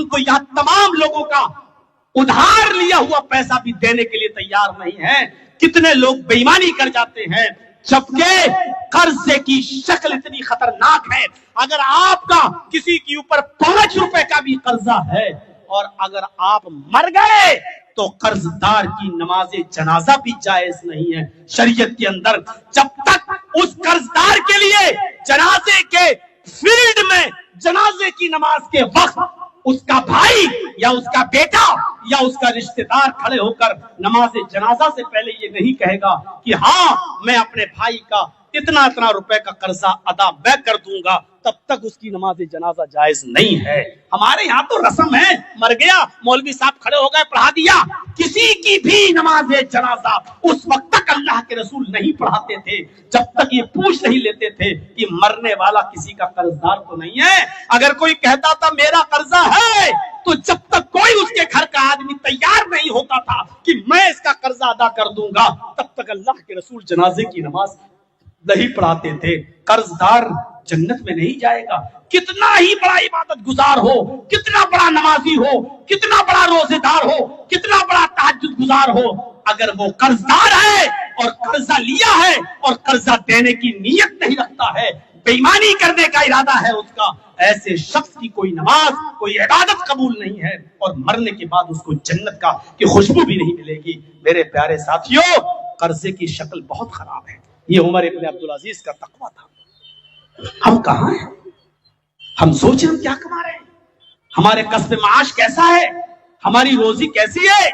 ہم کو یہاں تمام لوگوں کا ادھار لیا ہوا پیسہ بھی دینے کے لیے تیار نہیں ہے. کتنے لوگ بے ایمانی کر جاتے ہیں، جبکہ قرضے کی شکل اتنی خطرناک ہے. اگر آپ کا کسی کے اوپر 5 روپے کا بھی قرضہ ہے اور اگر آپ مر گئے تو قرض دار کی نماز جنازہ بھی جائز نہیں ہے شریعت کے اندر. جب تک اس قرض دار کے لیے جنازے کے فیلڈ میں جنازے کی نماز کے وقت اس کا بھائی یا اس کا بیٹا یا اس کا رشتہ دار کھڑے ہو کر نماز جنازہ سے پہلے یہ نہیں کہے گا کہ ہاں میں اپنے بھائی کا اتنا روپے کا قرضہ ادا میں کر دوں گا، تب تک اس کی نماز جنازہ جائز نہیں ہے. ہمارے یہاں تو رسم ہے، مر گیا مولوی صاحب کھڑے ہو گئے پڑھا دیا. کسی کی بھی نماز جنازہ اس وقت تک اللہ کے رسول نہیں پڑھاتے تھے جب تک یہ پوچھ نہیں لیتے تھے کہ مرنے والا کسی کا قرضدار تو نہیں ہے. اگر کوئی کہتا تھا میرا قرضہ ہے تو جب تک کوئی اس کے گھر کا آدمی تیار نہیں ہوتا تھا کہ میں اس کا قرضہ ادا کر دوں گا، تب تک اللہ کے رسول جنازے کی نماز نہیں پڑھاتے تھے. قرض دار جنت میں نہیں جائے گا. کتنا ہی بڑا عبادت گزار ہو، کتنا بڑا نمازی ہو، کتنا بڑا روزے دار ہو، کتنا بڑا تہجد گزار ہو، اگر وہ قرض دار ہے اور قرضہ لیا ہے اور قرضہ دینے کی نیت نہیں رکھتا ہے، بے ایمانی کرنے کا ارادہ ہے اس کا، ایسے شخص کی کوئی نماز کوئی عبادت قبول نہیں ہے اور مرنے کے بعد اس کو جنت کا کی خوشبو بھی نہیں ملے گی. میرے پیارے ساتھیوں، قرضے کی شکل بہت خراب ہے. یہ عمر ابن عبدالعزیز کا تقویٰ تھا. ہم کہاں ہیں؟ ہم سوچیں ہم کیا کما رہے ہیں؟ ہمارے کسب معاش کیسا ہے؟ ہماری روزی کیسی ہے؟